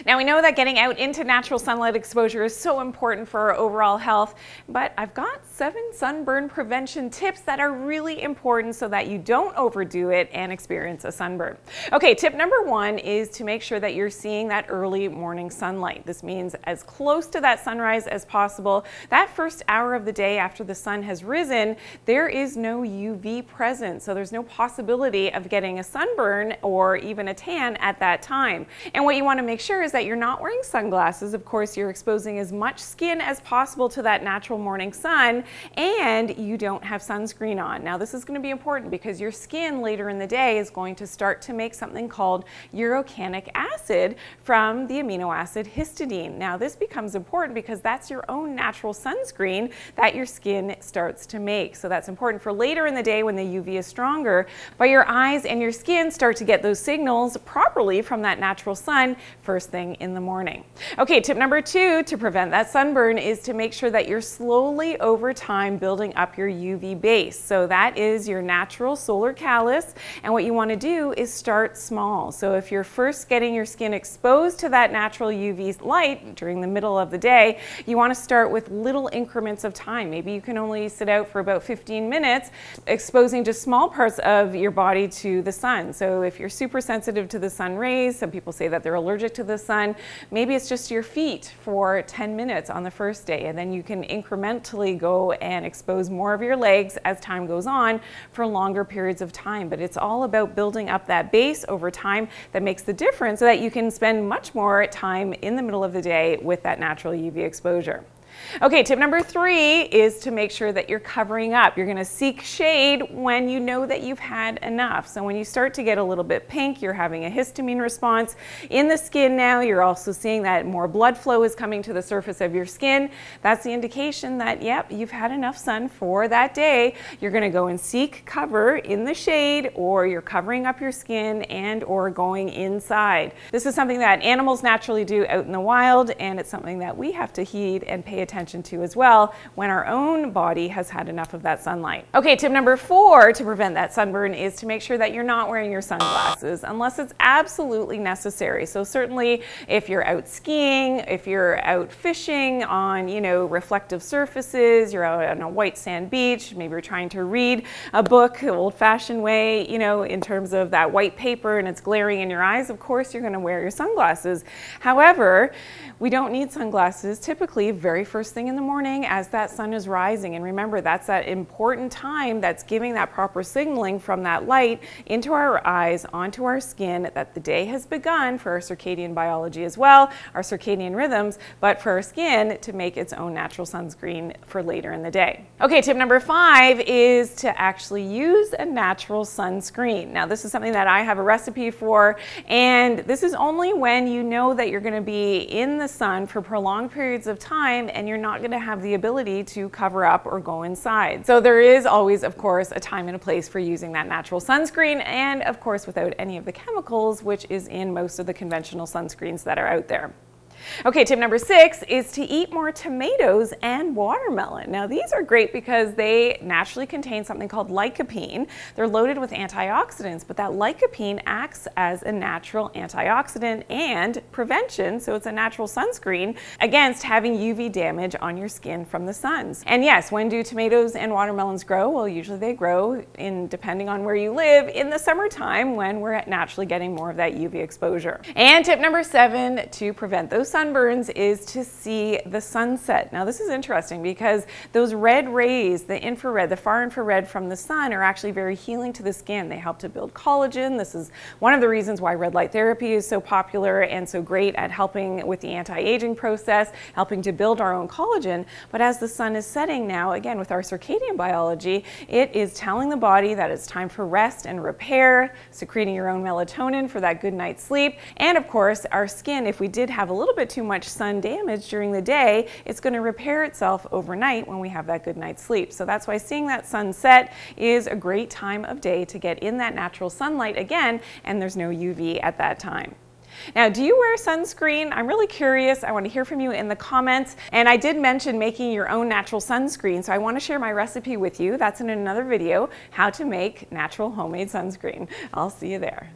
Now we know that getting out into natural sunlight exposure is so important for our overall health, but I've got 7 sunburn prevention tips that are really important so that you don't overdo it and experience a sunburn. Okay, tip number 1 is to make sure that you're seeing that early morning sunlight. This means as close to that sunrise as possible. That first hour of the day after the sun has risen, there is no UV present, so there's no possibility of getting a sunburn or even a tan at that time. And what you want to make sure is that you're not wearing sunglasses. Of course, you're exposing as much skin as possible to that natural morning sun, and you don't have sunscreen on. Now, this is going to be important because your skin later in the day is going to start to make something called urocanic acid from the amino acid histidine. Now, this becomes important because that's your own natural sunscreen that your skin starts to make. So that's important for later in the day when the UV is stronger, but your eyes and your skin start to get those signals properly from that natural sun first thing in the morning. Okay, tip number 2 to prevent that sunburn is to make sure that you're slowly over time building up your UV base. So that is your natural solar callus, and what you want to do is start small. So if you're first getting your skin exposed to that natural UV light during the middle of the day, you want to start with little increments of time. Maybe you can only sit out for about 15 minutes, exposing just small parts of your body to the sun. So if you're super sensitive to the sun rays, some people say that they're allergic to the sun, maybe it's just your feet for 10 minutes on the first day, and then you can incrementally go and expose more of your legs as time goes on for longer periods of time. But it's all about building up that base over time that makes the difference so that you can spend much more time in the middle of the day with that natural UV exposure. Okay, tip number 3 is to make sure that you're covering up. You're going to seek shade when you know that you've had enough. So when you start to get a little bit pink, you're having a histamine response in the skin now. You're also seeing that more blood flow is coming to the surface of your skin. That's the indication that, yep, you've had enough sun for that day. You're going to go and seek cover in the shade, or you're covering up your skin and or going inside. This is something that animals naturally do out in the wild, and it's something that we have to heed and pay attention to as well when our own body has had enough of that sunlight. Okay, tip number 4 to prevent that sunburn is to make sure that you're not wearing your sunglasses unless it's absolutely necessary. So certainly if you're out skiing, if you're out fishing on, reflective surfaces, you're out on a white sand beach, maybe you're trying to read a book the old-fashioned way, in terms of that white paper and it's glaring in your eyes, of course you're going to wear your sunglasses. However, we don't need sunglasses typically very first thing in the morning as that sun is rising. And remember, that's that important time that's giving that proper signaling from that light into our eyes, onto our skin, that the day has begun for our circadian biology as well, our circadian rhythms, but for our skin to make its own natural sunscreen for later in the day. Okay, tip number 5 is to actually use a natural sunscreen. Now, this is something that I have a recipe for, and this is only when you know that you're going to be in the sun for prolonged periods of time and you're not going to have the ability to cover up or go inside. So there is always, of course, a time and a place for using that natural sunscreen, and of course without any of the chemicals, which is in most of the conventional sunscreens that are out there. Okay, tip number 6 is to eat more tomatoes and watermelon. Now, these are great because they naturally contain something called lycopene. They're loaded with antioxidants, but that lycopene acts as a natural antioxidant and prevention, so it's a natural sunscreen against having UV damage on your skin from the suns. And yes, when do tomatoes and watermelons grow? Well, usually they grow depending on where you live, in the summertime when we're naturally getting more of that UV exposure. And tip number 7 to prevent those sunburns is to see the sunset. Now, this is interesting because those red rays, the infrared, the far infrared from the sun, are actually very healing to the skin. They help to build collagen. This is one of the reasons why red light therapy is so popular and so great at helping with the anti-aging process, helping to build our own collagen. But as the sun is setting now, again, with our circadian biology, it is telling the body that it's time for rest and repair, secreting your own melatonin for that good night's sleep. And of course, our skin, if we did have a little bit too much sun damage during the day, it's going to repair itself overnight when we have that good night's sleep. So that's why seeing that sunset is a great time of day to get in that natural sunlight again, and there's no UV at that time. Now, do you wear sunscreen? I'm really curious. I want to hear from you in the comments. And I did mention making your own natural sunscreen, so I want to share my recipe with you. That's in another video, how to make natural homemade sunscreen. I'll see you there.